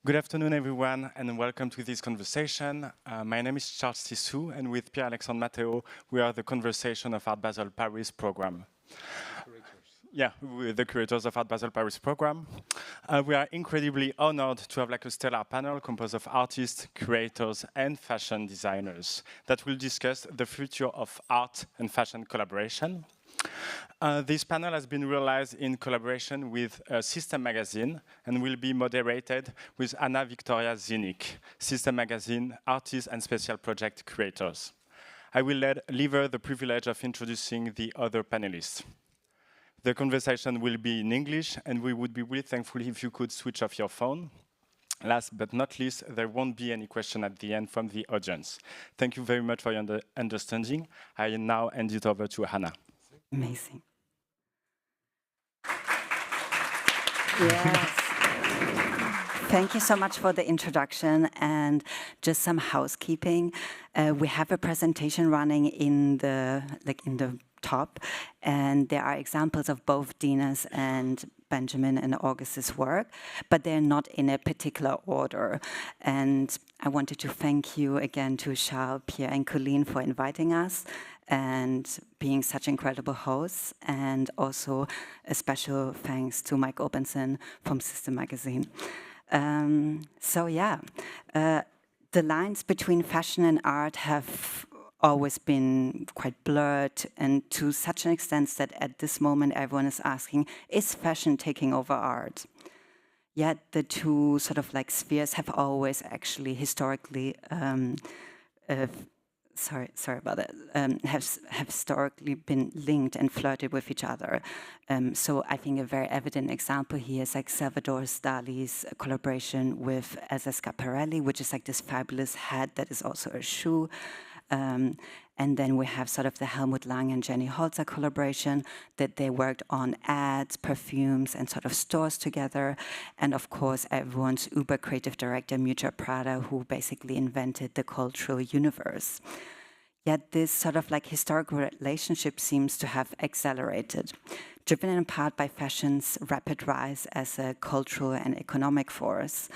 Good afternoon, everyone, and welcome to this conversation. My name is Charles Tissou, and with Pierre-Alexandre Matteo, we are the Conversation of Art Basel Paris program. Yeah, we're the curators of Art Basel Paris program. We are incredibly honored to have a stellar panel composed of artists, curators, and fashion designers that will discuss the future of art and fashion collaboration. This panel has been realized in collaboration with System Magazine and will be moderated with Anna Viktoria Dzinic, System Magazine artist and special project creators. I will leave her the privilege of introducing the other panelists. The conversation will be in English, and we would be really thankful if you could switch off your phone. Last but not least, there won't be any question at the end from the audience. Thank you very much for your understanding. I now hand it over to Hannah. Amazing. Yes. Thank you so much for the introduction, and just some housekeeping. We have a presentation running in the top, and there are examples of both Dena's and Benjamin and August's work, but they're not in a particular order. And I wanted to thank you again to Charles, Pierre, and Colleen for inviting us and being such incredible hosts, and also a special thanks to Mike Obenson from System Magazine. The lines between fashion and art have always been quite blurred, and to such an extent that at this moment everyone is asking, is fashion taking over art? Yet the two spheres have always actually historically have historically been linked and flirted with each other. So I think a very evident example here is Salvador Dali's collaboration with Schiaparelli, which is this fabulous hat that is also a shoe. And then we have the Helmut Lang and Jenny Holzer collaboration that they worked on ads, perfumes, and stores together. And of course, everyone's uber creative director, Miuccia Prada, who basically invented the cultural universe. Yet this historical relationship seems to have accelerated, driven in part by fashion's rapid rise as a cultural and economic force,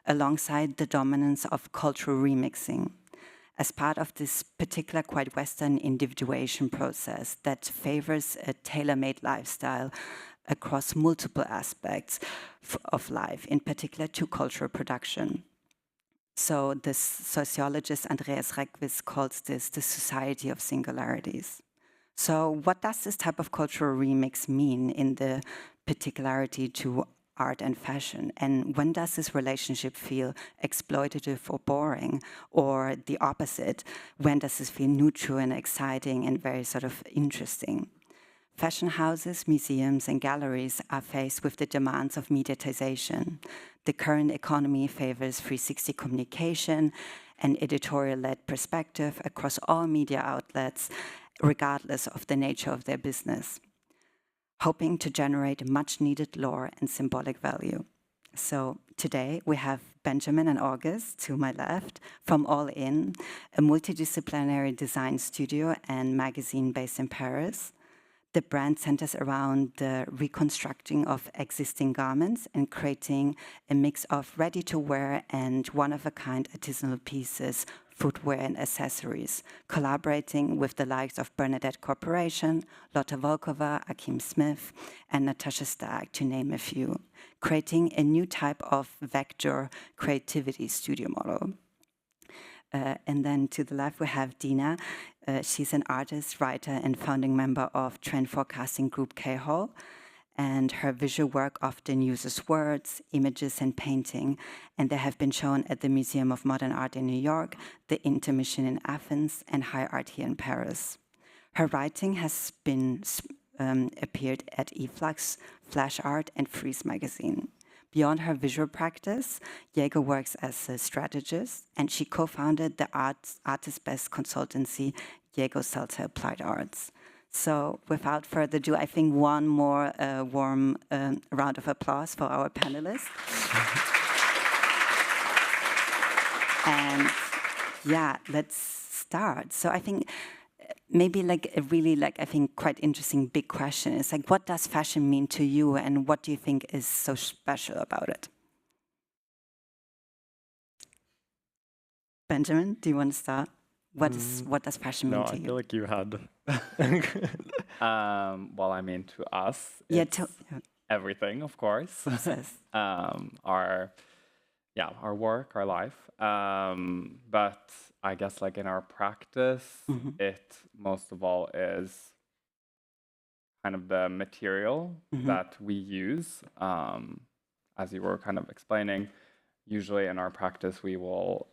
alongside the dominance of cultural remixing, as part of this particular quite Western individuation process that favors a tailor-made lifestyle across multiple aspects of life, in particular to cultural production. So the sociologist Andreas Reckwiss calls this the society of singularities. So what does this type of cultural remix mean in the particularity to art and fashion? And when does this relationship feel exploitative or boring, or the opposite? When does this feel neutral and exciting and very interesting? Fashion houses, museums, and galleries are faced with the demands of mediatization. The current economy favors 360 communication and editorial-led perspective across all media outlets, regardless of the nature of their business, hoping to generate much-needed lore and symbolic value. So today we have Benjamin and August to my left from All In, a multidisciplinary design studio and magazine based in Paris. The brand centers around the reconstructing of existing garments and creating a mix of ready-to-wear and one-of-a-kind artisanal pieces, footwear and accessories, collaborating with the likes of Bernadette Corporation, Lotte Volkova, Akim Smith, and Natasha Stagg, to name a few, creating a new type of vector creativity studio model. And then to the left, we have Dena. She's an artist, writer, and founding member of trend forecasting group K-Hall. And her visual work often uses words, images, and painting. And they have been shown at the Museum of Modern Art in New York, the Intermission in Athens, and High Art here in Paris. Her writing has been appeared at eFlux, Flash Art, and Frieze magazine. Beyond her visual practice, Yago works as a strategist, and she co-founded the Artist Best consultancy, Yago Seltzer Applied Arts. So without further ado, I think one more warm round of applause for our panelists. And yeah, let's start. So I think maybe a really I think quite interesting big question is what does fashion mean to you, and what do you think is so special about it? Benjamin, do you want to start? What does fashion mean No, to I you? feel like you had. Well, I mean, to us, Yeah, it's everything, of course. yes. Our work, our life. But I guess like in our practice, it most of all is kind of the material that we use. As you were kind of explaining, usually in our practice, we will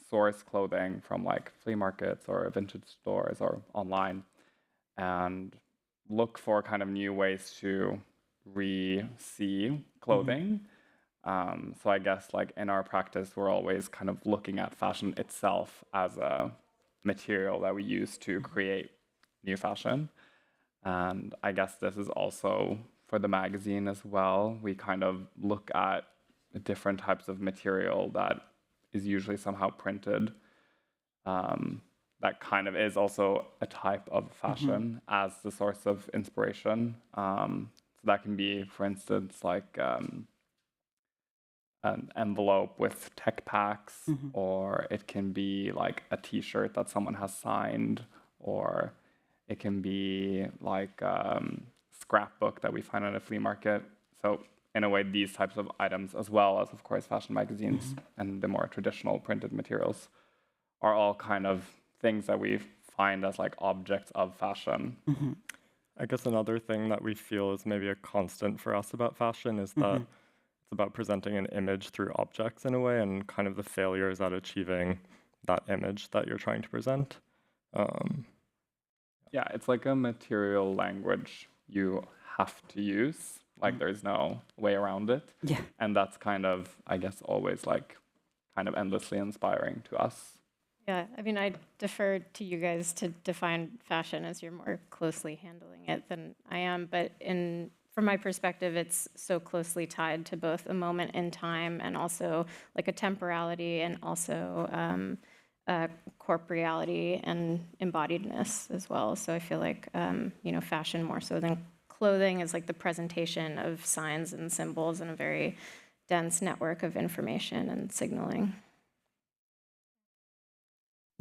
source clothing from like flea markets or vintage stores or online and look for kind of new ways to re-see clothing. So I guess like in our practice, we're always kind of looking at fashion itself as a material that we use to create new fashion. And I guess this is also for the magazine as well. We kind of look at different types of material that is usually somehow printed. That kind of is also a type of fashion as the source of inspiration. So that can be, for instance, like an envelope with tech packs, or it can be like a t-shirt that someone has signed, or it can be like scrapbook that we find at a flea market. So in a way, these types of items, as well as, of course, fashion magazines and the more traditional printed materials, are all kind of things that we find as like objects of fashion. I guess another thing that we feel is maybe a constant for us about fashion is that it's about presenting an image through objects in a way, and kind of the failures at achieving that image that you're trying to present. Yeah, it's like a material language you have to use. Like there's no way around it. Yeah. And that's kind of, I guess, always like kind of endlessly inspiring to us. Yeah, I mean, I defer to you guys to define fashion as you're more closely handling it than I am. But from my perspective, it's so closely tied to both a moment in time and also like a temporality and also corporeality and embodiedness as well. So I feel like, fashion more so than clothing is like the presentation of signs and symbols in a very dense network of information and signaling.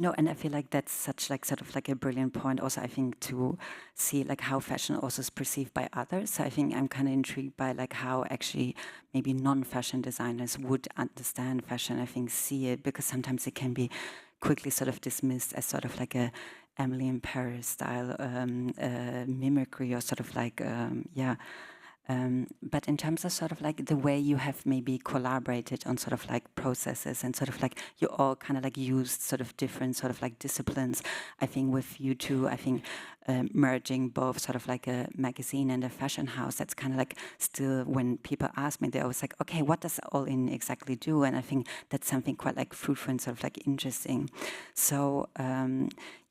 No, and I feel like that's such like sort of like a brilliant point also, I think, to see like how fashion also is perceived by others. So I think I'm kind of intrigued by like how actually maybe non-fashion designers would understand fashion, I think see it, because sometimes it can be quickly sort of dismissed as sort of like a Emily in Paris style mimicry or sort of like, but in terms of sort of like the way you have maybe collaborated on sort of like processes and sort of like you all kind of like used sort of different sort of like disciplines, I think with you two, I think merging both sort of like a magazine and a fashion house, that's kind of like still when people ask me, they're always like, okay, what does All In exactly do? And I think that's something quite like fruitful and sort of like interesting. So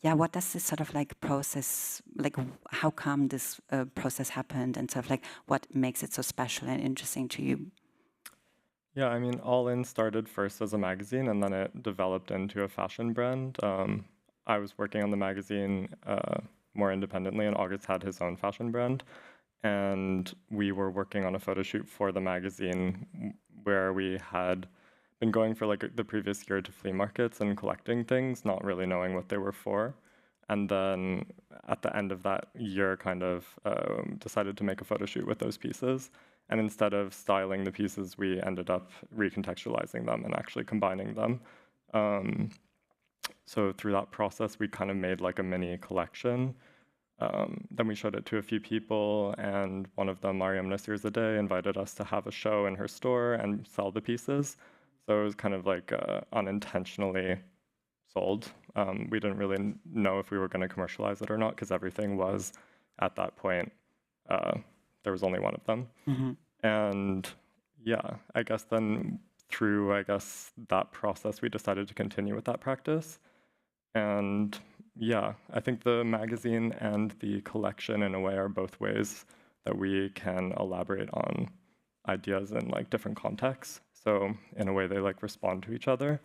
what does this sort of like process, like how come this process happened and sort of like what makes it so special and interesting to you? Yeah, I mean, All In started first as a magazine and then it developed into a fashion brand. I was working on the magazine more independently, and August had his own fashion brand. And we were working on a photo shoot for the magazine where we had been going for like the previous year to flea markets and collecting things, not really knowing what they were for. And then at the end of that year, kind of decided to make a photo shoot with those pieces. And instead of styling the pieces, we ended up recontextualizing them and actually combining them. So through that process, we kind of made like a mini collection. Then we showed it to a few people, and one of them, Mariam Nassirzadeh, invited us to have a show in her store and sell the pieces. So it was kind of like unintentionally sold. We didn't really know if we were going to commercialize it or not, because everything was, at that point, there was only one of them. And yeah, I guess then through, that process, we decided to continue with that practice. And yeah, I think the magazine and the collection in a way are both ways that we can elaborate on ideas in like different contexts. So in a way they like respond to each other.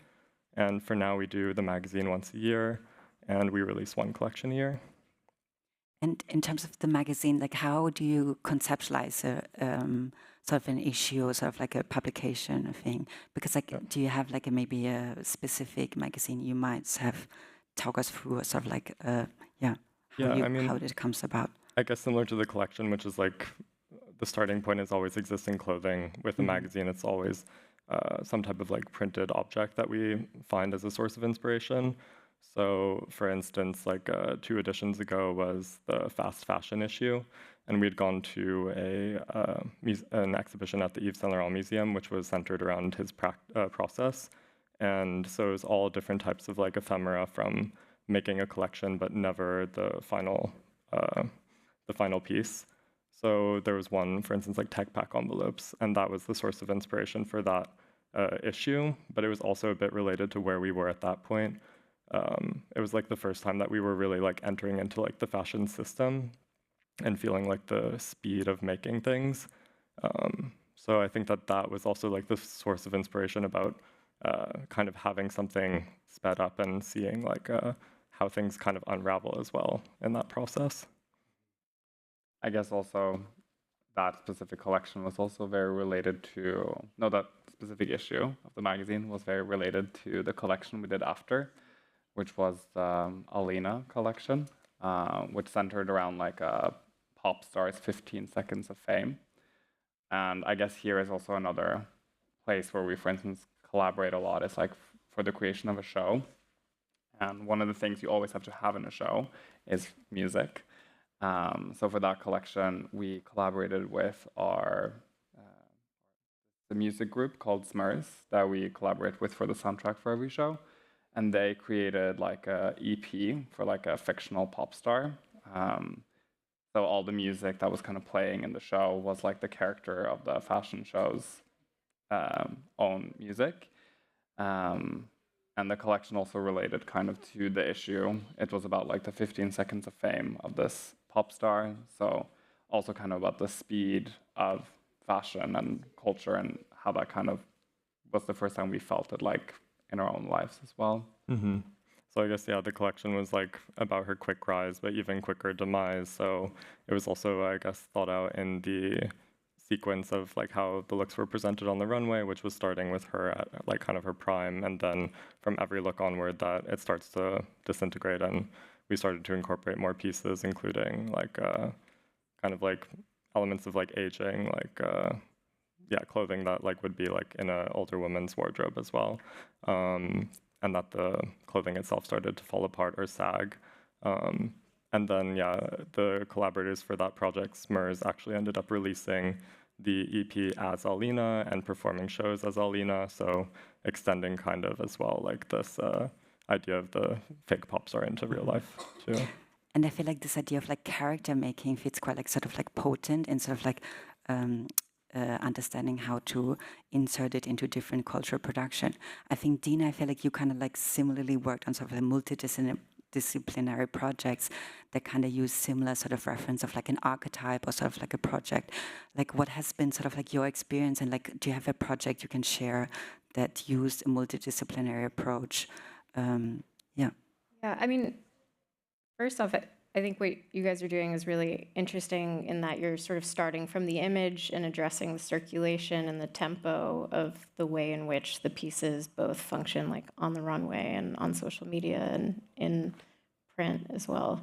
And for now we do the magazine once a year and we release one collection a year. And in terms of the magazine, like how do you conceptualize a sort of an issue, or sort of like a publication thing? Because like, do you have like maybe a specific magazine you might have talk us through, or sort of like, how it comes about? I guess similar to the collection, which is like the starting point is always existing clothing. With the magazine, it's always some type of like printed object that we find as a source of inspiration. So, for instance, like 2 editions ago was the fast fashion issue, and we'd gone to an exhibition at the Yves Saint Laurent Museum, which was centered around his process. And so it was all different types of like ephemera from making a collection, but never the final piece. So there was one, for instance, like tech pack envelopes, and that was the source of inspiration for that issue. But it was also a bit related to where we were at that point. It was like the first time that we were really like entering into like the fashion system and feeling like the speed of making things. So I think that was also like the source of inspiration about kind of having something sped up and seeing like how things kind of unravel as well in that process. I guess also that specific collection was also very related to, that specific issue of the magazine was very related to the collection we did after, which was the Alina collection, which centered around like a pop star's 15 seconds of fame. And I guess here is also another place where we, for instance, collaborate a lot. It's like for the creation of a show. And one of the things you always have to have in a show is music. So for that collection, we collaborated with the music group called Smurs that we collaborate with for the soundtrack for every show. And they created like a EP for like a fictional pop star. So all the music that was kind of playing in the show was like the character of the fashion show's own music. And the collection also related kind of to the issue. It was about like the 15 seconds of fame of this pop star. So also kind of about the speed of fashion and culture and how that kind of was the first time we felt it like in our own lives as well. Mm-hmm. So I guess, the collection was like about her quick rise, but even quicker demise. So it was also, I guess, thought out in the sequence of like how the looks were presented on the runway, which was starting with her at like kind of her prime, and then from every look onward that it starts to disintegrate, and we started to incorporate more pieces, including like kind of like elements of like aging, like clothing that like would be like in an older woman's wardrobe as well, and that the clothing itself started to fall apart or sag. And then, the collaborators for that project, Smurs, actually ended up releasing the EP as Alina and performing shows as Alina, so extending kind of as well like this idea of the fake pop star into real life too. And I feel like this idea of like character making fits quite like sort of like potent and sort of like understanding how to insert it into different cultural production. I think, Dena, I feel like you kind of like similarly worked on sort of a multidisciplinary projects that kind of use similar sort of reference of like an archetype or sort of like a project. Like what has been sort of like your experience, and like do you have a project you can share that used a multidisciplinary approach? Yeah, I mean, first off, I think what you guys are doing is really interesting in that you're sort of starting from the image and addressing the circulation and the tempo of the way in which the pieces both function like on the runway and on social media and in print as well.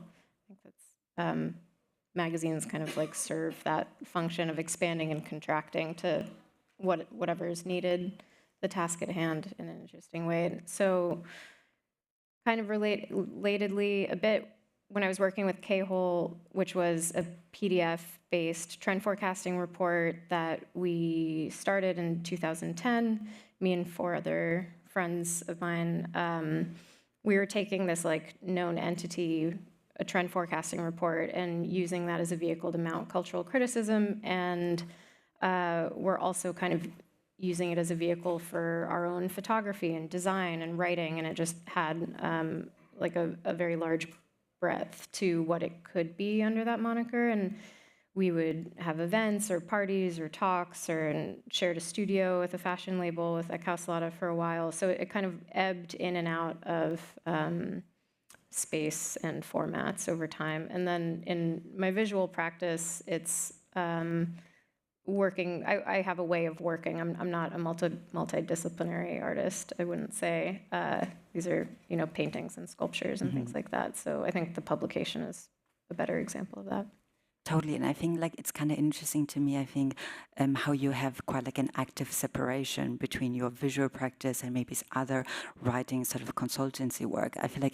I think that's magazines kind of like serve that function of expanding and contracting to whatever is needed, the task at hand in an interesting way. And so kind of relatedly a bit, when I was working with K-Hole, which was a PDF-based trend forecasting report that we started in 2010, me and 4 other friends of mine, we were taking this like known entity, a trend forecasting report, and using that as a vehicle to mount cultural criticism, and we're also kind of using it as a vehicle for our own photography and design and writing, and it just had like a very large breadth to what it could be under that moniker. And we would have events or parties or talks and shared a studio with a fashion label with Ekausalata for a while. So it kind of ebbed in and out of space and formats over time. And then in my visual practice, it's working. I have a way of working. I'm not a multidisciplinary artist, I wouldn't say. These are, paintings and sculptures and things like that. So I think the publication is a better example of that. Totally, and I think it's kind of interesting to me, I think, how you have quite an active separation between your visual practice and maybe other writing sort of consultancy work. I feel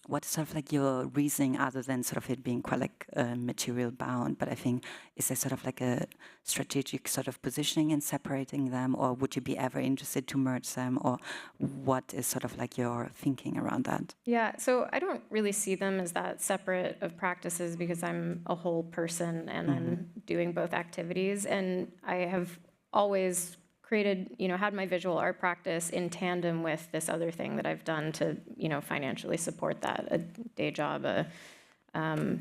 what is sort of your reasoning, other than sort of it being quite material bound, but I think, is there sort of a strategic sort of positioning in separating them, or would you be ever interested to merge them, or what is sort of your thinking around that? Yeah, so I don't really see them as that separate of practices, because I'm a whole person and I'm doing both activities, and I have always created, had my visual art practice in tandem with this other thing that I've done to, financially support that, a day job, I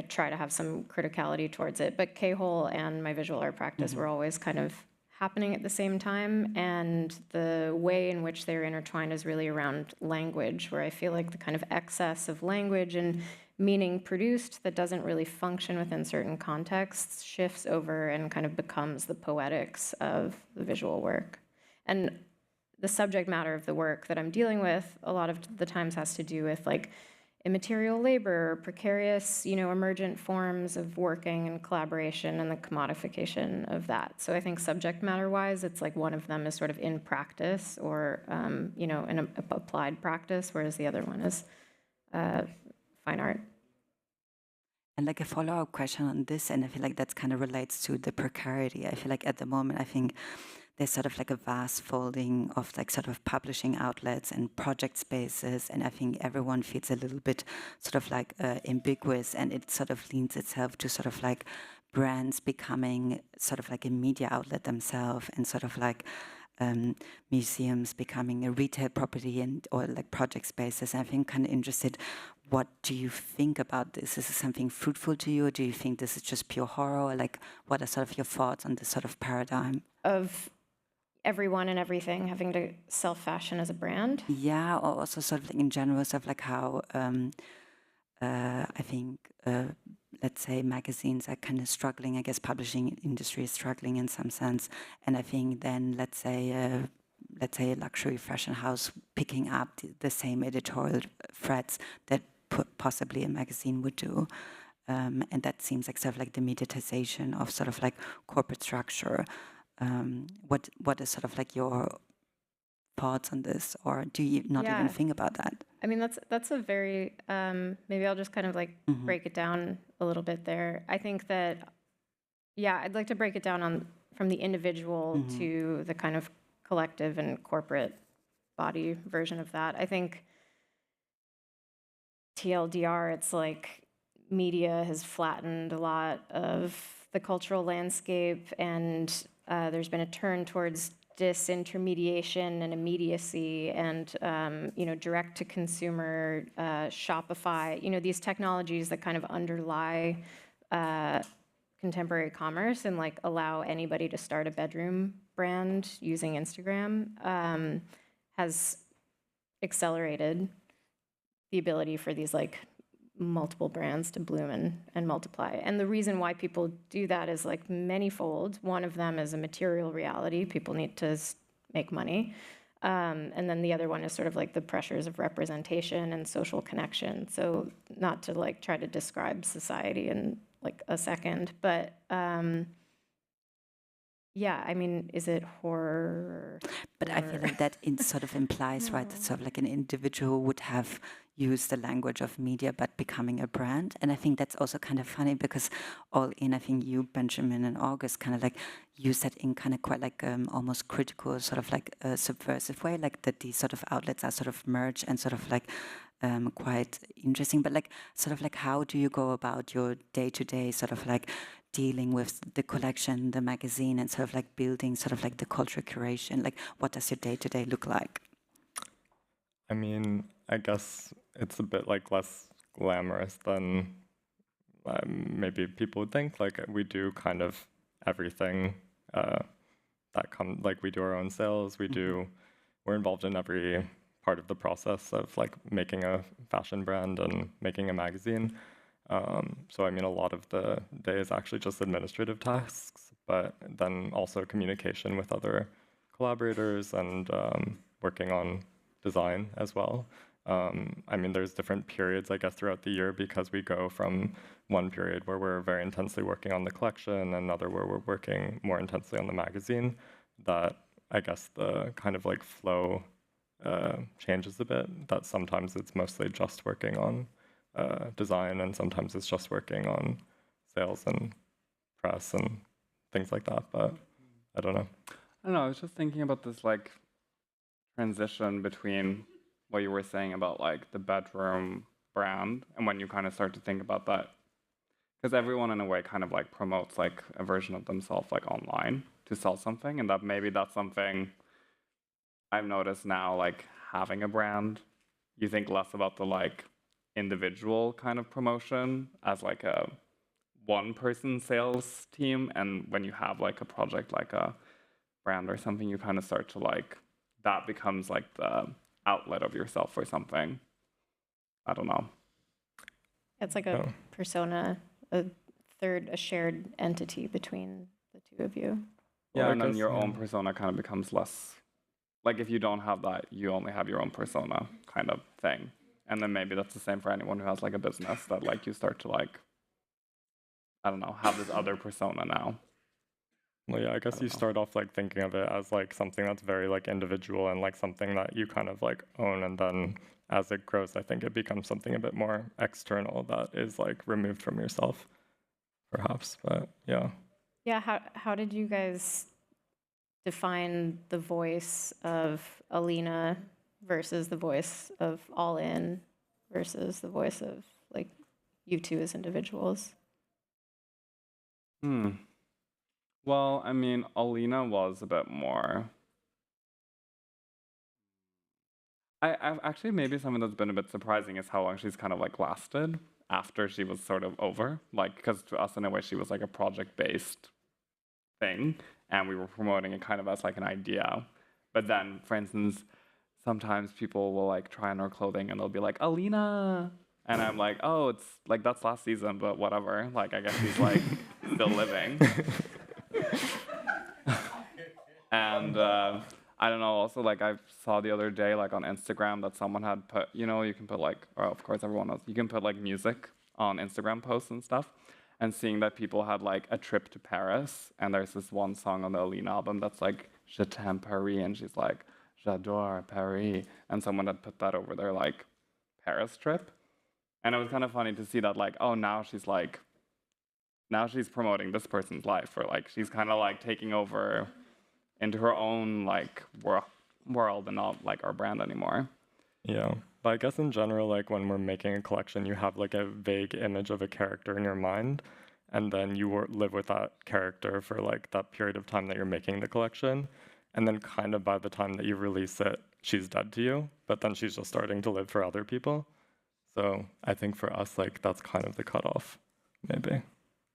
try to have some criticality towards it. But K-hole and my visual art practice were always kind of happening at the same time, and the way in which they're intertwined is really around language, where I feel like the kind of excess of language and meaning produced that doesn't really function within certain contexts shifts over and kind of becomes the poetics of the visual work. And the subject matter of the work that I'm dealing with a lot of the times has to do with immaterial labor, precarious, emergent forms of working and collaboration, and the commodification of that. So I think subject matter-wise, it's one of them is sort of in practice or, in an applied practice, whereas the other one is fine art. And a follow-up question on this, and I feel that's kind of relates to the precarity. I feel at the moment, I think there's sort of a vast folding of sort of publishing outlets and project spaces, and I think everyone feels a little bit sort of ambiguous, and it sort of leans itself to sort of brands becoming sort of a media outlet themselves, and sort of museums becoming a retail property and or project spaces. And I think kind of interested, what do you think about this? Is this something fruitful to you, or do you think this is just pure horror? Or what are sort of your thoughts on this sort of paradigm? Of everyone and everything having to self-fashion as a brand? Yeah, or also sort of in general, sort of how I think, let's say magazines are kind of struggling. I guess publishing industry is struggling in some sense. And I think then, let's say a luxury fashion house picking up the same editorial threads that possibly a magazine would do. And that seems sort of the mediatization of sort of corporate structure. What is sort of your thoughts on this, or do you not even think about that? I mean, that's a very, maybe I'll just kind of break it down a little bit there. I think that, I'd like to break it down from the individual to the kind of collective and corporate body version of that. I think TLDR, it's media has flattened a lot of the cultural landscape, and there's been a turn towards disintermediation and immediacy, and direct to consumer, Shopify, these technologies that kind of underlie contemporary commerce and allow anybody to start a bedroom brand using Instagram, has accelerated the ability for these multiple brands to bloom and multiply. And the reason why people do that is manyfold. One of them is a material reality. People need to make money. And then the other one is sort of the pressures of representation and social connection. So not to try to describe society in a second, but I mean, is it horror? But I feel that it sort of implies, right, that sort of an individual would have used the language of media but becoming a brand. And I think that's also kind of funny, because all in, I think you, Benjamin, and August kind of use that in kind of quite almost critical, sort of a subversive way, that these sort of outlets are sort of merged and sort of quite interesting. But sort of how do you go about your day-to-day sort of dealing with the collection, the magazine, and sort of building sort of the cultural curation? What does your day-to-day look like? I mean, I guess it's a bit less glamorous than maybe people would think. We do kind of everything that we do our own sales. We're involved in every part of the process of like making a fashion brand and making a magazine. So I mean, a lot of the day is actually just administrative tasks, but then also communication with other collaborators and working on design as well. I mean, there's different periods, I guess, throughout the year, because we go from one period where we're very intensely working on the collection and another where we're working more intensely on the magazine, that I guess the kind of like flow changes a bit, that sometimes it's mostly just working on design and sometimes it's just working on sales and press and things like that, but I don't know. I don't know, I was just thinking about this like transition between what you were saying about like the bedroom brand and when you kind of start to think about that, because everyone in a way kind of like promotes like a version of themselves like online to sell something, and that maybe that's something I've noticed now, like having a brand, you think less about the like individual kind of promotion as like a one-person sales team, and when you have like a project like a brand or something, you kind of start to like, that becomes like the outlet of yourself or something. I don't know. It's like a persona, a shared entity between the two of you. Yeah, and then your own persona kind of becomes less, like if you don't have that, you only have your own persona kind of thing. And then maybe that's the same for anyone who has like a business, that like you start to like, I don't know, have this other persona now. Well, yeah, I guess you start off like thinking of it as like something that's very like individual and like something that you kind of like own, and then as it grows, I think it becomes something a bit more external that is like removed from yourself, perhaps. But yeah. Yeah, how did you guys define the voice of Alina versus the voice of All In versus the voice of like you two as individuals? Well, I mean, Alina was a bit more. I've actually, maybe something that's been a bit surprising is how long she's kind of like lasted after she was sort of over. Like, because to us in a way she was like a project-based thing, and we were promoting it kind of as like an idea. But then, for instance, sometimes people will like try on our clothing and they'll be like, Alina. And I'm like, oh, it's like, that's last season, but whatever. Like, I guess she's like still living. And I don't know, also like I saw the other day like on Instagram that someone had put, you know, you can put like, or of course everyone knows, you can put like music on Instagram posts and stuff. And seeing that people had like a trip to Paris, and there's this one song on the Alina album that's like, Je t'aime Paris, and she's like, J'adore Paris. And someone had put that over their like Paris trip. And it was kind of funny to see that like, oh, now she's promoting this person's life, or like she's kind of like taking over into her own like world and not like our brand anymore. Yeah, but I guess in general, like when we're making a collection, you have like a vague image of a character in your mind, and then you live with that character for like that period of time that you're making the collection, and then kind of by the time that you release it, she's dead to you, but then she's just starting to live for other people. So I think for us, like that's kind of the cutoff, maybe.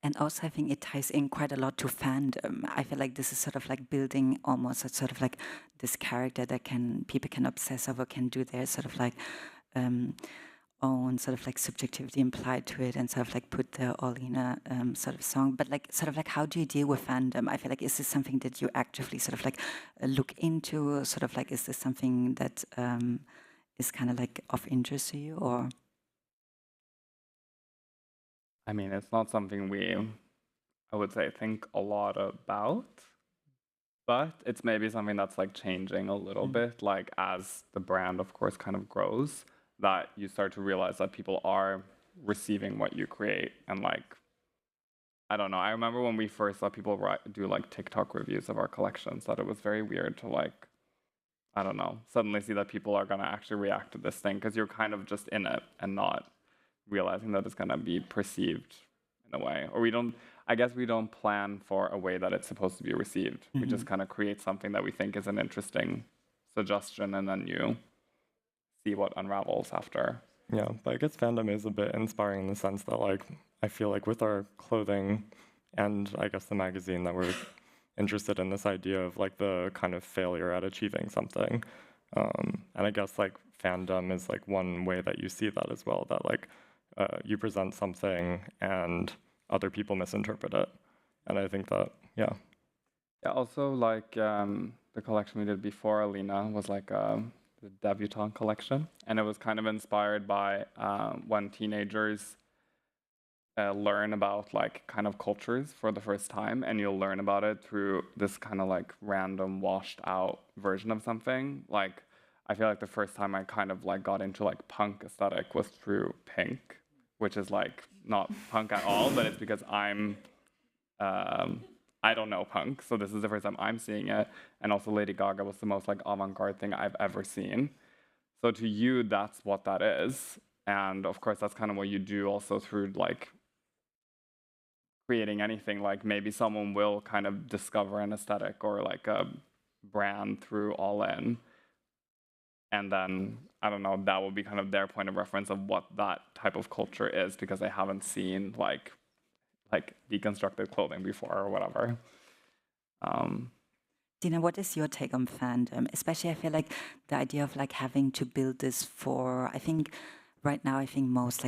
And also, I think it ties in quite a lot to fandom. I feel like this is sort of like building almost a sort of like this character that people can obsess over, can do their sort of like own sort of like subjectivity implied to it, and sort of like put the Alina sort of song. But like sort of like, how do you deal with fandom? I feel like, is this something that you actively sort of like look into? Sort of like, is this something that is kind of like of interest to you, or? I mean, it's not something we, I would say, think a lot about, but it's maybe something that's like changing a little bit, like as the brand, of course, kind of grows, that you start to realize that people are receiving what you create. And like, I don't know, I remember when we first saw people do like TikTok reviews of our collections, that it was very weird to like, I don't know, suddenly see that people are going to actually react to this thing, because you're kind of just in it and not realizing that it's going to be perceived in a way. Or I guess we don't plan for a way that it's supposed to be received. We just kind of create something that we think is an interesting suggestion, and then you see what unravels after. Yeah, but I guess fandom is a bit inspiring in the sense that like, I feel like with our clothing and I guess the magazine, that we're interested in this idea of like the kind of failure at achieving something. And I guess like fandom is like one way that you see that as well, that like you present something and other people misinterpret it. And I think that, yeah. Yeah, also like the collection we did before Alina was like the debutante collection, and it was kind of inspired by when teenagers learn about like kind of cultures for the first time, and you'll learn about it through this kind of like random washed out version of something. Like I feel like the first time I kind of like got into like punk aesthetic was through Pink, which is like not punk at all, but it's because I don't know punk, so this is the first time I'm seeing it. And also Lady Gaga was the most like avant-garde thing I've ever seen. So to you, that's what that is. And of course, that's kind of what you do also through like creating anything. Like maybe someone will kind of discover an aesthetic or like a brand through All In. And then, I don't know, that will be kind of their point of reference of what that type of culture is, because they haven't seen like deconstructed clothing before or whatever. Dena, what is your take on fandom? Especially, I feel like the idea of like having to build this for, I think right now, I think most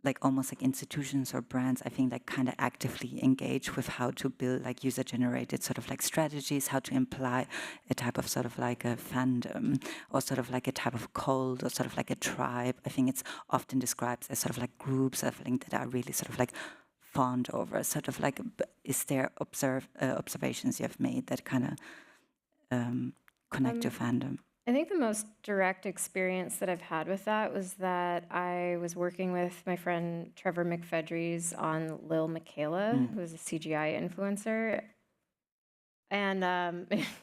like almost like institutions or brands, I think like kind of actively engage with how to build like user-generated sort of like strategies, how to imply a type of sort of like a fandom or sort of like a type of cult or sort of like a tribe. I think it's often described as sort of like groups, I think, that are really sort of like fawned over. Sort of like, is there observations you have made that kind of connect to fandom? I think the most direct experience that I've had with that was that I was working with my friend Trevor McFedries on Lil Michaela, who's a CGI influencer. And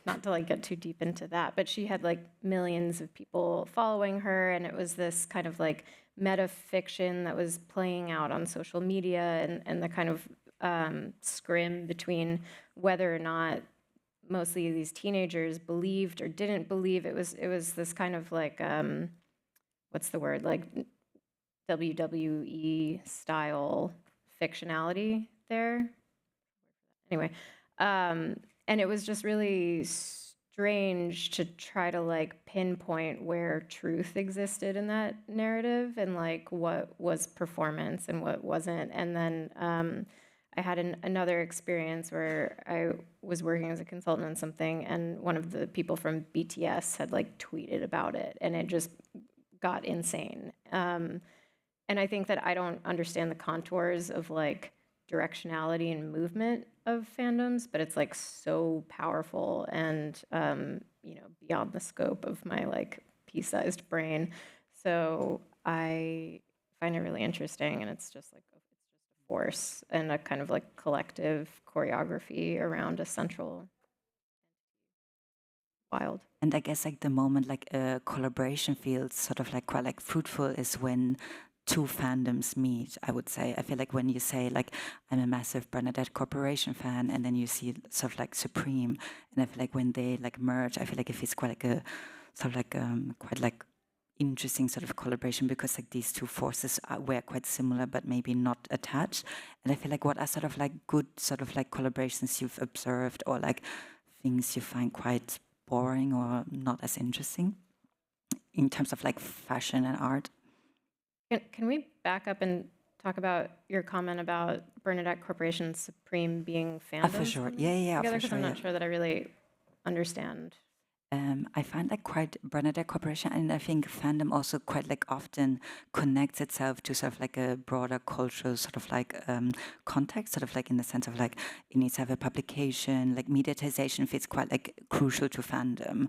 not to like get too deep into that, but she had like millions of people following her, and it was this kind of like meta fiction that was playing out on social media, and the kind of scrim between whether or not mostly these teenagers believed or didn't believe. It was this kind of like what's the word, like WWE style fictionality there. Anyway, and it was just really strange to try to like pinpoint where truth existed in that narrative and like what was performance and what wasn't. And then I had another experience where I was working as a consultant on something, and one of the people from BTS had like tweeted about it, and it just got insane. And I think that I don't understand the contours of like directionality and movement of fandoms, but it's like so powerful and beyond the scope of my like pea-sized brain. So I find it really interesting, and it's just like force and a kind of like collective choreography around a central wild. And I guess like the moment like a collaboration feels sort of like quite like fruitful is when two fandoms meet, I would say. I feel like when you say like I'm a massive Bernadette Corporation fan, and then you see sort of like Supreme, and I feel like when they like merge, I feel like it feels quite like a sort of like quite like interesting sort of collaboration, because like these two forces were quite similar but maybe not attached. And I feel like what are sort of like good sort of like collaborations you've observed, or like things you find quite boring or not as interesting in terms of like fashion and art? Can we back up and talk about your comment about Bernadette Corporation Supreme being fandoms? For sure. Yeah, together, for sure. I'm not sure that I really understand. I find like quite Bernadette Corporation, and I think fandom also quite like often connects itself to sort of like a broader cultural sort of like context, sort of like in the sense of like it needs to have a publication, like mediatization feels quite like crucial to fandom,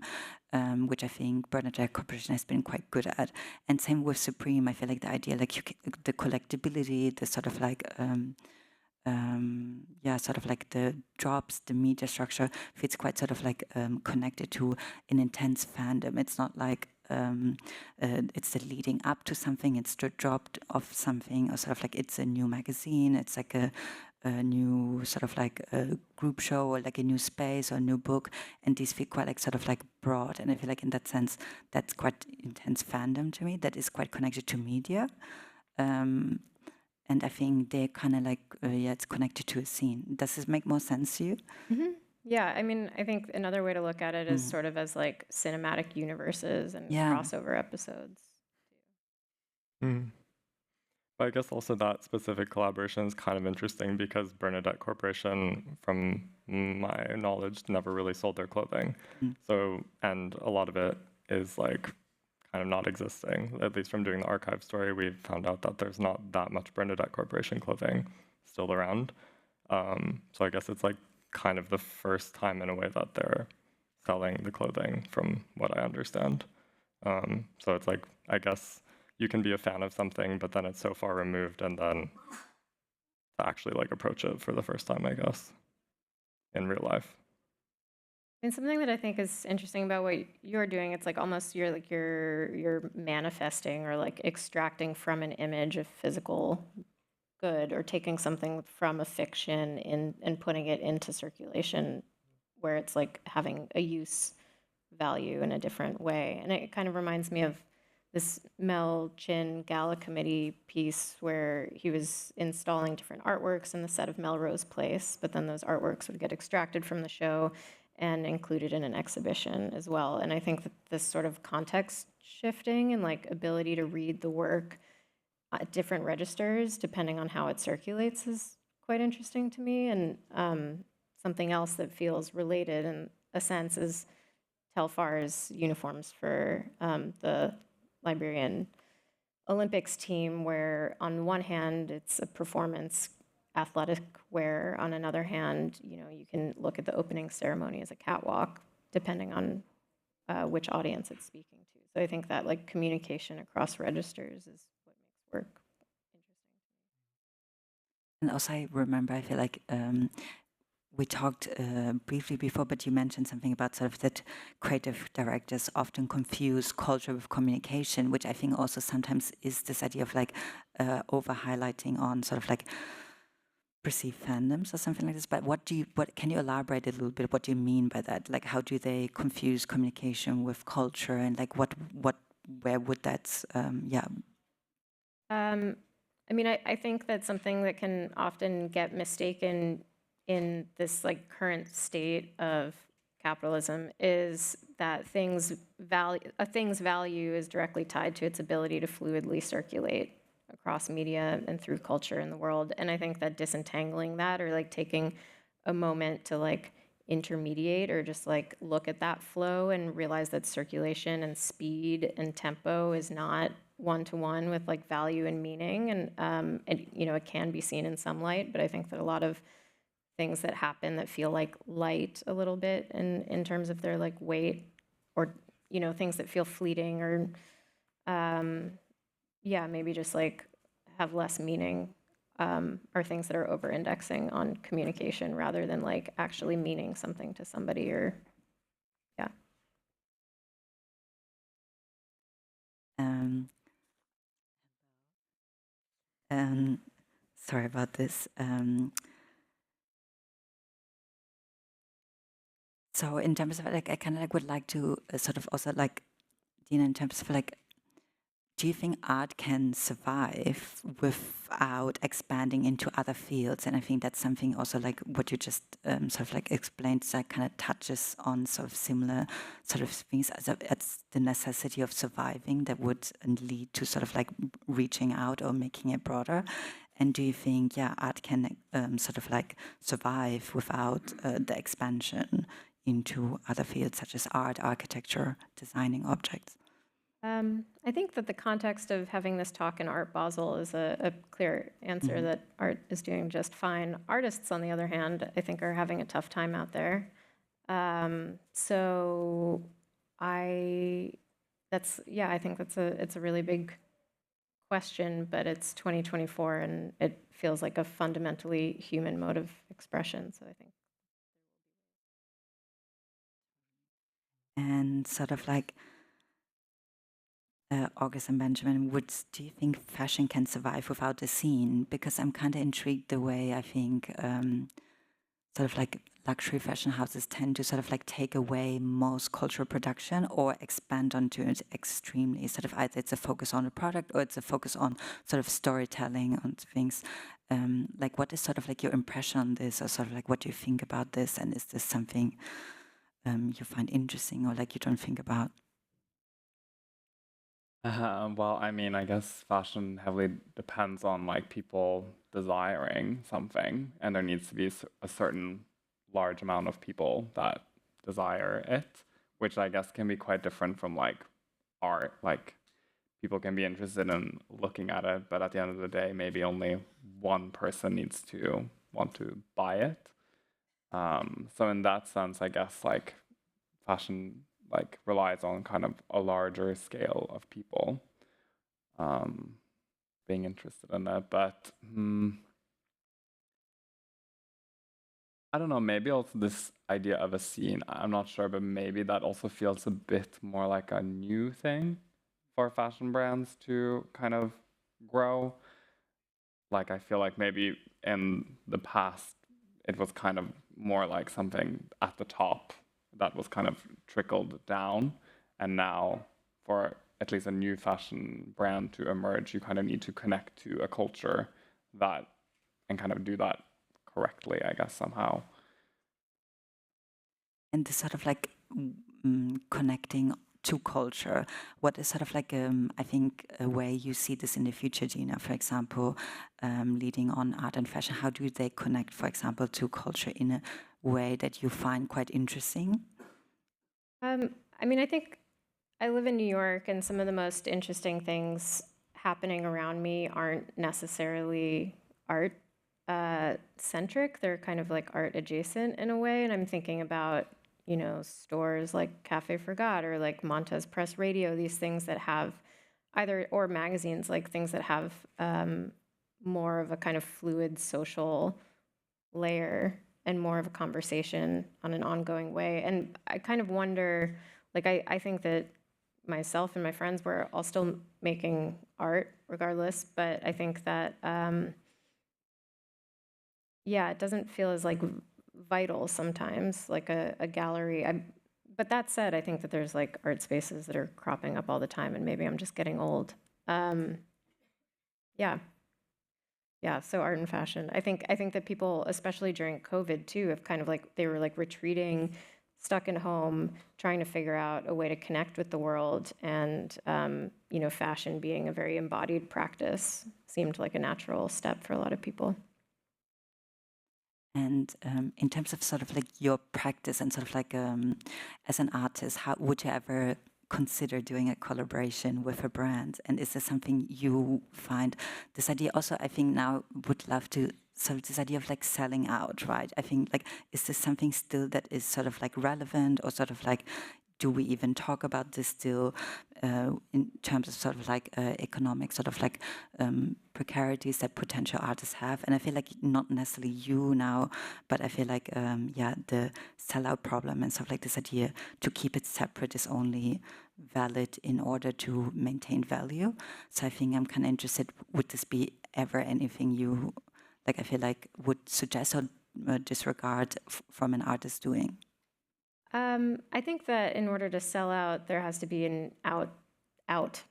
which I think Bernadette Corporation has been quite good at. And same with Supreme, I feel like the idea like the collectibility, the sort of like sort of like the drops, the media structure fits quite sort of like connected to an intense fandom. It's not like it's the leading up to something, it's the drop of something, or sort of like it's a new magazine, it's like a new sort of like a group show, or like a new space or a new book, and these feel quite like sort of like broad. And I feel like in that sense, that's quite intense fandom to me, that is quite connected to media. And I think they're kind of like, it's connected to a scene. Does this make more sense to you? Mm-hmm. Yeah, I mean, I think another way to look at it is sort of as like cinematic universes and crossover episodes. But I guess also that specific collaboration is kind of interesting because Bernadette Corporation, from my knowledge, never really sold their clothing. So, and a lot of it is like kind of not existing. At least from doing the archive story, we found out that there's not that much Bernadette Corporation clothing still around. So I guess it's like kind of the first time in a way that they're selling the clothing from what I understand. So it's like, I guess you can be a fan of something, but then it's so far removed, and then to actually like approach it for the first time, I guess, in real life. And something that I think is interesting about what you're doing, it's like almost you're manifesting or like extracting from an image a physical good, or taking something from a fiction and putting it into circulation, where it's like having a use value in a different way. And it kind of reminds me of this Mel Chin Gala Committee piece where he was installing different artworks in the set of Melrose Place, but then those artworks would get extracted from the show and included in an exhibition as well. And I think that this sort of context shifting and like ability to read the work at different registers depending on how it circulates is quite interesting to me. And something else that feels related in a sense is Telfar's uniforms for the Liberian Olympics team, where on one hand it's a performance athletic wear, on another hand, you know, you can look at the opening ceremony as a catwalk depending on which audience it's speaking to. So I think that like communication across registers is what makes work interesting. And also I remember, I feel like we talked briefly before, but you mentioned something about sort of that creative directors often confuse culture with communication, which I think also sometimes is this idea of like over highlighting on sort of like perceived fandoms or something like this. But what can you elaborate a little bit? What do you mean by that? Like, how do they confuse communication with culture, and like where would that, I mean, I think that's something that can often get mistaken in this like current state of capitalism, is that a thing's value is directly tied to its ability to fluidly circulate across media and through culture in the world. And I think that disentangling that, or like taking a moment to like intermediate or just like look at that flow and realize that circulation and speed and tempo is not one-to-one with like value and meaning. And you know, it can be seen in some light, but I think that a lot of things that happen that feel like light a little bit in terms of their like weight, or, you know, things that feel fleeting, or yeah, maybe just like have less meaning, are things that are over-indexing on communication rather than like actually meaning something to somebody, or yeah. Sorry about this. So in terms of like, I kind of like would like to sort of also like, Dena, in terms of like, do you think art can survive without expanding into other fields? And I think that's something also like what you just sort of like explained, that kind of touches on sort of similar sort of things as it's the necessity of surviving that would lead to sort of like reaching out or making it broader. And do you think, yeah, art can sort of like survive without the expansion into other fields such as art, architecture, designing objects? I think that the context of having this talk in Art Basel is a clear answer, that art is doing just fine. Artists, on the other hand, I think are having a tough time out there. So I think it's a really big question, but it's 2024 and it feels like a fundamentally human mode of expression. So I think. And sort of like, August and Benjamin, do you think fashion can survive without the scene? Because I'm kind of intrigued the way I think sort of like luxury fashion houses tend to sort of like take away most cultural production or expand onto it extremely. Sort of either it's a focus on the product or it's a focus on sort of storytelling on things. Like, what is sort of like your impression on this, or sort of like what do you think about this? And is this something you find interesting or like you don't think about? Well, I mean, I guess fashion heavily depends on like people desiring something, and there needs to be a certain large amount of people that desire it, which I guess can be quite different from like art. Like people can be interested in looking at it, but at the end of the day, maybe only one person needs to want to buy it. So in that sense, I guess like fashion like relies on kind of a larger scale of people being interested in it. But I don't know, maybe also this idea of a scene, I'm not sure, but maybe that also feels a bit more like a new thing for fashion brands to kind of grow. Like I feel like maybe in the past it was kind of more like something at the top that was kind of trickled down, and now for at least a new fashion brand to emerge, you kind of need to connect to a culture that and kind of do that correctly, I guess, somehow. And this sort of like connecting to culture, what is sort of like I think a way you see this in the future, Dena, for example, leading on art and fashion, how do they connect, for example, to culture in a way that you find quite interesting? I mean, I think I live in New York, and some of the most interesting things happening around me aren't necessarily art centric. They're kind of like art adjacent in a way. And I'm thinking about, you know, stores like Cafe Forgot or like Montez Press Radio, these things that have either, or magazines, like things that have more of a kind of fluid social layer and more of a conversation on an ongoing way. And I kind of wonder, like, I think that myself and my friends, we're all still making art regardless, but I think that, yeah, it doesn't feel as like vital sometimes, like a gallery. But that said, I think that there's like art spaces that are cropping up all the time, and maybe I'm just getting old. Yeah. Yeah, so art and fashion. I think that people, especially during COVID too, have kind of like, they were like retreating, stuck in home, trying to figure out a way to connect with the world. And, you know, fashion being a very embodied practice seemed like a natural step for a lot of people. And in terms of sort of like your practice and sort of like as an artist, how would you ever consider doing a collaboration with a brand? And is there something you find this idea also, I think now would love to sort of this idea of like selling out, right? I think like, is this something still that is sort of like relevant, or sort of like, do we even talk about this still in terms of sort of like economic sort of like precarities that potential artists have? And I feel like not necessarily you now, but I feel like, yeah, the sellout problem and stuff like this idea to keep it separate is only valid in order to maintain value. So I think I'm kind of interested, would this be ever anything you, like, I feel like would suggest or disregard from an artist doing? I think that in order to sell out, there has to be an out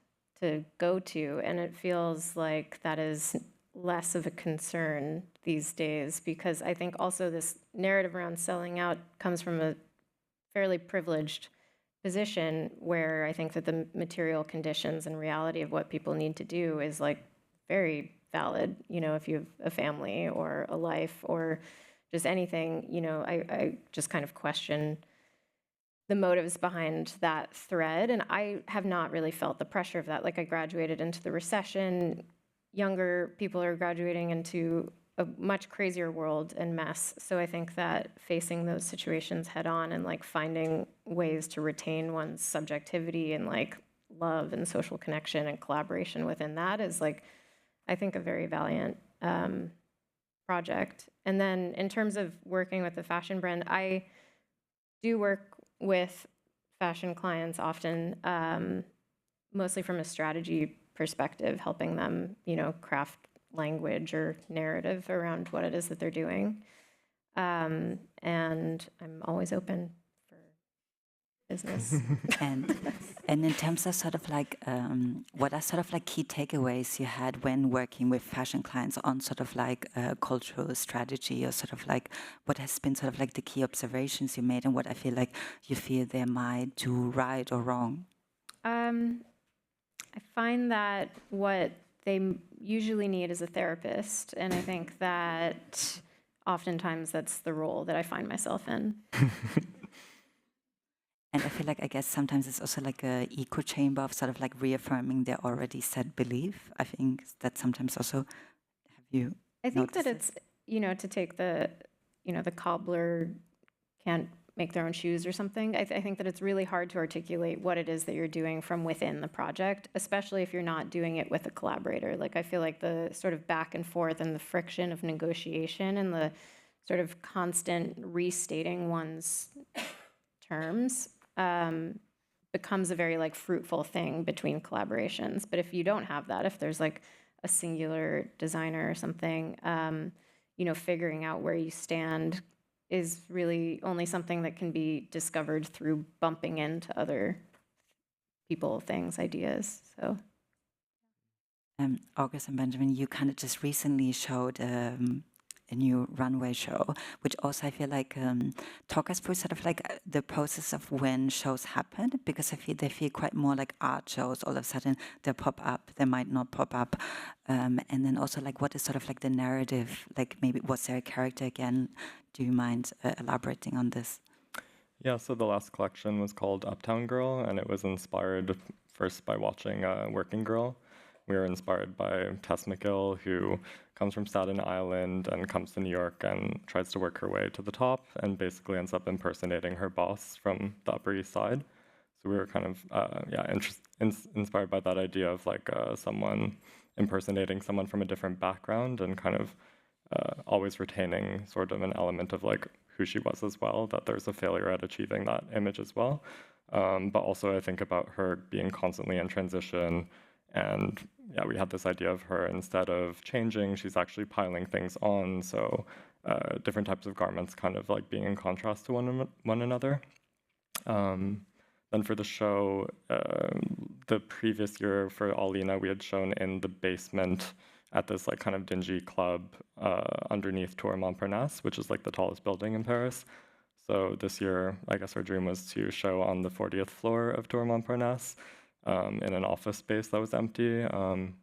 to go to, and it feels like that is less of a concern these days, because I think also this narrative around selling out comes from a fairly privileged position, where I think that the material conditions and reality of what people need to do is like very valid. You know, if you have a family or a life or just anything, you know, I just kind of question the motives behind that thread. And I have not really felt the pressure of that. Like, I graduated into the recession. Younger people are graduating into a much crazier world and mess. So I think that facing those situations head on and like finding ways to retain one's subjectivity and like love and social connection and collaboration within that is like, I think, a very valiant project. And then in terms of working with the fashion brand, I do work with fashion clients often, mostly from a strategy perspective, helping them, you know, craft language or narrative around what it is that they're doing. And I'm always open for business. And in terms of sort of like, what are sort of like key takeaways you had when working with fashion clients on sort of like cultural strategy, or sort of like what has been sort of like the key observations you made, and what I feel like you feel they might do right or wrong? I find that what they usually need is a therapist, and I think that oftentimes that's the role that I find myself in. And I feel like, I guess sometimes it's also like a echo chamber of sort of like reaffirming their already set belief. I think that sometimes also, have you I think that noticed it's, to take the, the cobbler can't make their own shoes or something. I think that it's really hard to articulate what it is that you're doing from within the project, especially if you're not doing it with a collaborator. Like, I feel like the sort of back and forth and the friction of negotiation and the sort of constant restating one's terms becomes a very like fruitful thing between collaborations. But if you don't have that, if there's like a singular designer or something, figuring out where you stand is really only something that can be discovered through bumping into other people, things, ideas. So, August and Benjamin, you kind of just recently showed a new runway show, which also I feel like talk us through sort of like the process of when shows happen, because I feel they feel quite more like art shows. All of a sudden they pop up, they might not pop up, and then also like what is sort of like the narrative? Like maybe was there a character again? Do you mind elaborating on this? Yeah, so the last collection was called Uptown Girl, and it was inspired first by watching Working Girl. We were inspired by Tess McGill, who comes from Staten Island and comes to New York and tries to work her way to the top, and basically ends up impersonating her boss from the Upper East Side. So we were kind of inspired by that idea of like someone impersonating someone from a different background, and kind of always retaining sort of an element of like who she was as well, that there's a failure at achieving that image as well. But also I think about her being constantly in transition, and yeah, we had this idea of her, instead of changing, she's actually piling things on. So different types of garments kind of like being in contrast to one another. Then for the show, the previous year for Alina, we had shown in the basement at this like kind of dingy club underneath Tour Montparnasse, which is like the tallest building in Paris. So this year, I guess our dream was to show on the 40th floor of Tour Montparnasse in an office space that was empty. And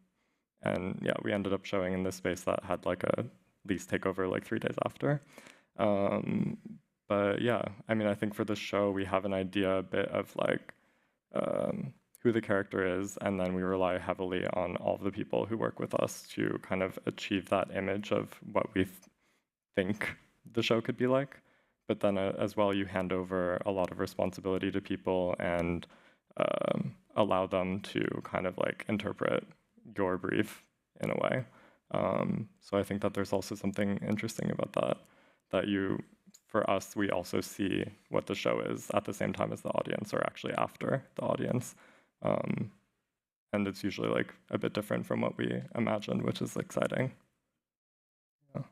yeah, we ended up showing in this space that had like a lease takeover like 3 days after. But yeah, I mean, I think for the show, we have an idea a bit of like who the character is, and then we rely heavily on all of the people who work with us to kind of achieve that image of what we think the show could be like. But then as well, you hand over a lot of responsibility to people and allow them to kind of like interpret your brief in a way. So I think that there's also something interesting about that you, for us, we also see what the show is at the same time as the audience, or actually after the audience. And it's usually like a bit different from what we imagined, which is exciting. Yeah.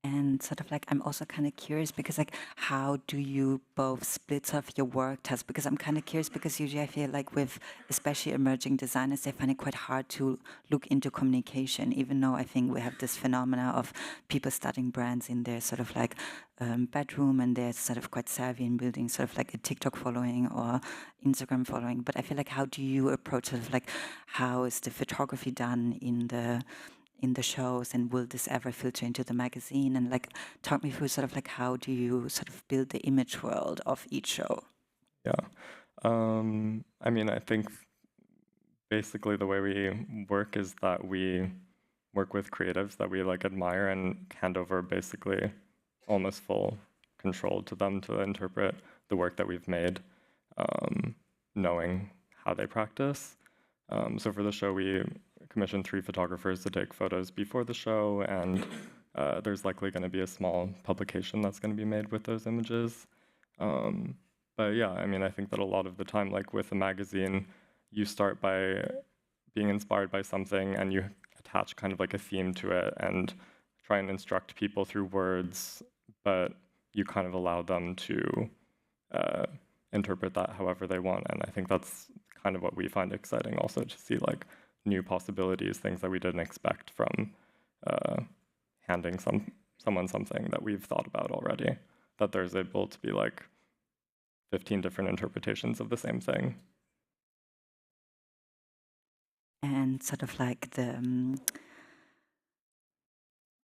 And sort of like, I'm also kind of curious because like, how do you both split sort of your work tasks? Because I'm kind of curious because usually I feel like with especially emerging designers, they find it quite hard to look into communication, even though I think we have this phenomena of people starting brands in their sort of like bedroom, and they're sort of quite savvy in building sort of like a TikTok following or Instagram following. But I feel like, how do you approach sort of like, how is the photography done in the shows, and will this ever filter into the magazine? And like, talk me through sort of like, how do you sort of build the image world of each show? Yeah. I mean, I think basically the way we work is that we work with creatives that we like admire and hand over basically almost full control to them to interpret the work that we've made, knowing how they practice. So for the show, we commissioned 3 photographers to take photos before the show, and there's likely going to be a small publication that's going to be made with those images. But yeah, I mean, I think that a lot of the time, like with a magazine, you start by being inspired by something and you attach kind of like a theme to it and try and instruct people through words, but you kind of allow them to interpret that however they want. And I think that's kind of what we find exciting also, to see like new possibilities, things that we didn't expect from handing someone something that we've thought about already, that there's able to be like 15 different interpretations of the same thing. And sort of like the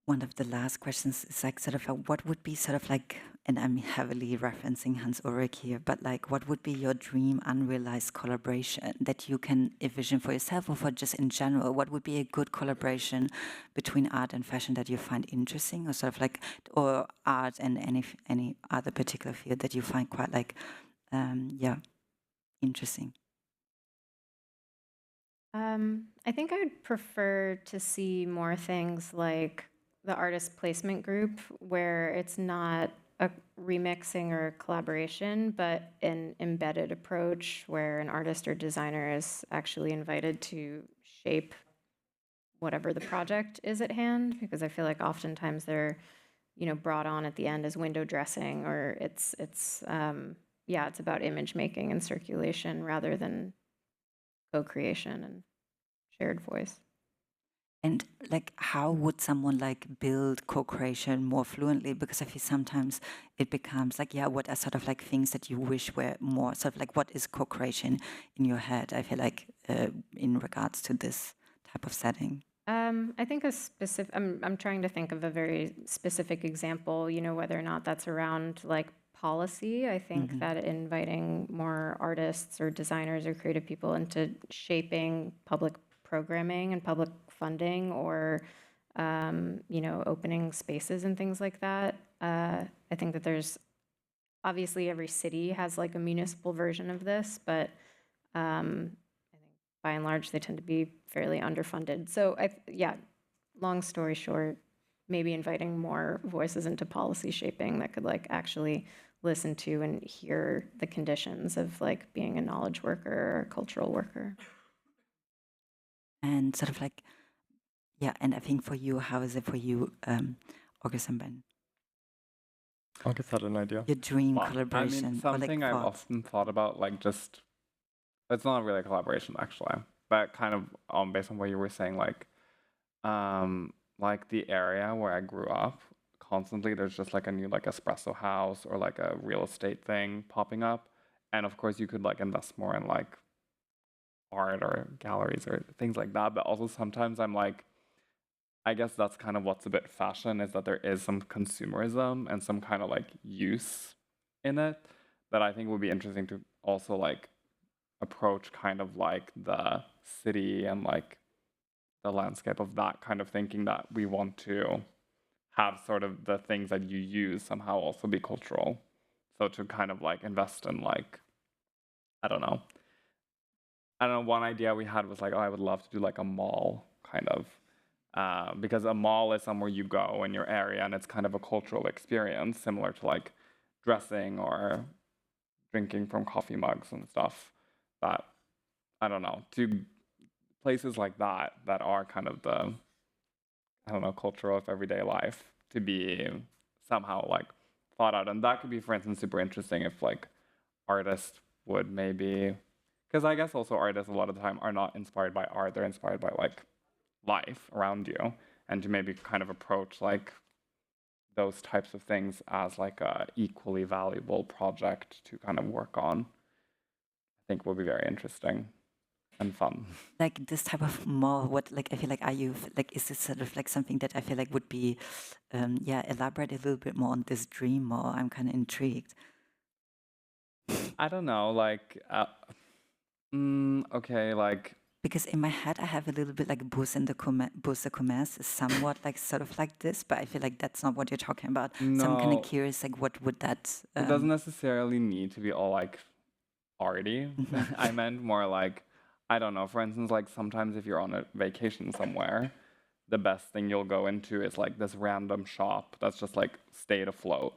one of the last questions is like sort of what would be sort of like, and I'm heavily referencing Hans Ulrich here, but like what would be your dream unrealized collaboration that you can envision for yourself or for just in general? What would be a good collaboration between art and fashion that you find interesting, or sort of like, or art and any other particular field that you find quite like, yeah, interesting? I think I would prefer to see more things like the artist placement group, where it's not a remixing or collaboration, but an embedded approach where an artist or designer is actually invited to shape whatever the project is at hand. Because I feel like oftentimes they're, brought on at the end as window dressing, or it's about image making and circulation rather than co-creation and shared voice. And like, how would someone like build co-creation more fluently? Because I feel sometimes it becomes like, yeah, what are sort of like things that you wish were more sort of like, what is co-creation in your head? I feel like in regards to this type of setting. I think a specific, I'm trying to think of a very specific example, whether or not that's around like policy. I think that inviting more artists or designers or creative people into shaping public programming and public funding, or opening spaces and things like that. I think that there's obviously every city has like a municipal version of this, but I think by and large they tend to be fairly underfunded. So long story short, maybe inviting more voices into policy shaping that could like actually listen to and hear the conditions of like being a knowledge worker or a cultural worker. And sort of like, yeah, and I think for you, how is it for you, August and Ben? August had an idea. Your dream Well, collaboration. I mean, or like something I've thoughts. often thought about, like just, it's not really a collaboration actually, but kind of based on what you were saying, like the area where I grew up, constantly there's just like a new like espresso house or like a real estate thing popping up, and of course you could like invest more in like art or galleries or things like that, but also sometimes I'm like, I guess that's kind of what's a bit fashion, is that there is some consumerism and some kind of like use in it that I think would be interesting to also like approach kind of like the city and like the landscape of that kind of thinking, that we want to have sort of the things that you use somehow also be cultural. So to kind of like invest in like, I don't know, one idea we had was like, oh, I would love to do like a mall kind of, because a mall is somewhere you go in your area and it's kind of a cultural experience similar to like dressing or drinking from coffee mugs and stuff. That, I don't know, to places like that that are kind of the, I don't know, culture of everyday life to be somehow like thought out. And that could be, for instance, super interesting if like artists would maybe, because I guess also artists a lot of the time are not inspired by art, they're inspired by like life around you, and to maybe kind of approach like those types of things as like a equally valuable project to kind of work on, I think will be very interesting and fun. Like this type of mall, what like I feel like, are you like, is this sort of like something that I feel like would be, elaborate a little bit more on this dream mall? I'm kind of intrigued. I don't know, like, okay, like, Because in my head, I have a little bit like Bourse de Commerce is somewhat like sort of like this, but I feel like that's not what you're talking about. So I'm kind no, of curious, like what would that? it doesn't necessarily need to be all like arty. I meant more like, I don't know, for instance, like sometimes if you're on a vacation somewhere, the best thing you'll go into is like this random shop that's just like stayed afloat.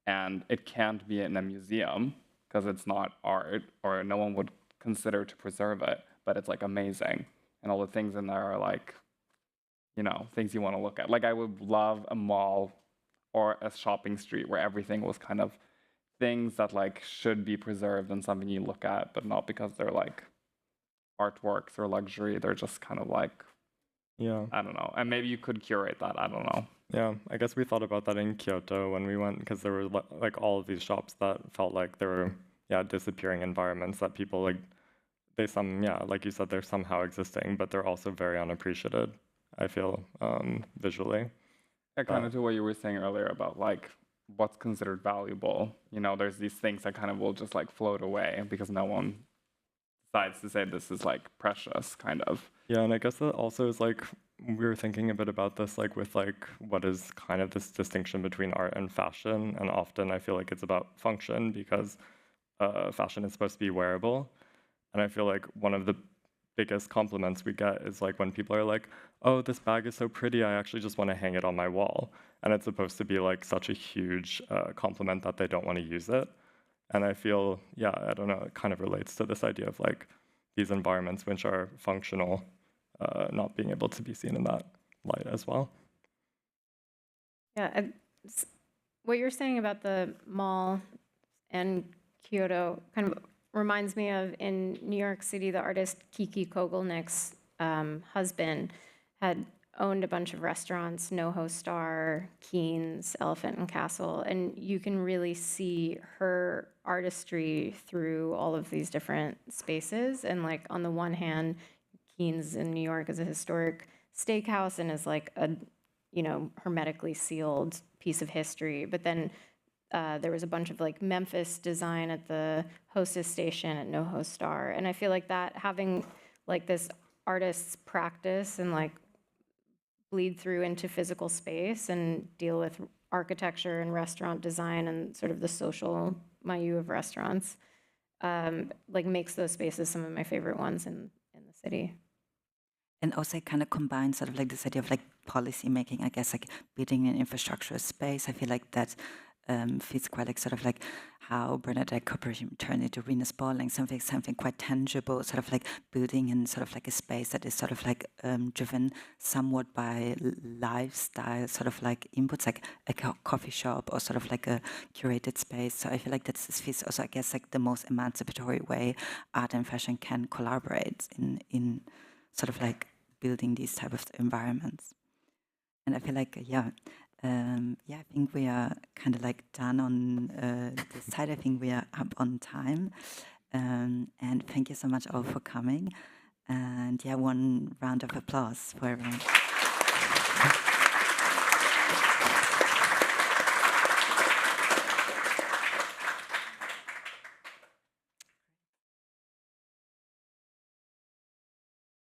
And it can't be in a museum because it's not art, or no one would consider to preserve it, but it's like amazing. And all the things in there are like you know, things you want to look at. Like I would love a mall or a shopping street where everything was kind of things that like should be preserved and something you look at, but not because they're like artworks or luxury. They're just kind of like, Yeah. I don't know. And maybe you could curate that. I don't know. Yeah, I guess we thought about that in Kyoto when we went, because there were like all of these shops that felt like they were, disappearing environments that people like, like you said, they're somehow existing, but they're also very unappreciated, I feel, visually. Yeah, kind of to what you were saying earlier about like what's considered valuable. You know, there's these things that kind of will just like float away because no one decides to say this is like precious, kind of. Yeah, and I guess that also is like, we were thinking a bit about this, like with like what is kind of this distinction between art and fashion, and often I feel like it's about function because fashion is supposed to be wearable, and I feel like one of the biggest compliments we get is like when people are like, oh, this bag is so pretty, I actually just want to hang it on my wall, and it's supposed to be like such a huge compliment that they don't want to use it. And I feel, I don't know, it kind of relates to this idea of like these environments which are functional not being able to be seen in that light as well. Yeah, what you're saying about the mall and Kyoto kind of reminds me of in New York City, the artist Kiki Kogelnik's husband had owned a bunch of restaurants, NoHo Star, Keen's, Elephant and Castle, and you can really see her artistry through all of these different spaces. And like on the one hand, Keen's in New York is a historic steakhouse and is like a, hermetically sealed piece of history. But then there was a bunch of like Memphis design at the Hostess station at NoHo Star. And I feel like that having like this artist's practice and like bleed through into physical space and deal with architecture and restaurant design and sort of the social milieu of restaurants, like makes those spaces some of my favorite ones in the city. And also kind of combines sort of like this idea of like policy making, I guess, like building an infrastructure space. I feel like that feels quite like sort of like how Bernadette Corporation turned into Renus Balling, something quite tangible, sort of like building in sort of like a space that is sort of like driven somewhat by lifestyle, sort of like inputs, like a coffee shop or sort of like a curated space. So I feel like this feels also, I guess, like the most emancipatory way art and fashion can collaborate in sort of like building these type of environments. And I feel like, I think we are kind of like done on this side. I think we are up on time. And thank you so much all for coming. And one round of applause for everyone.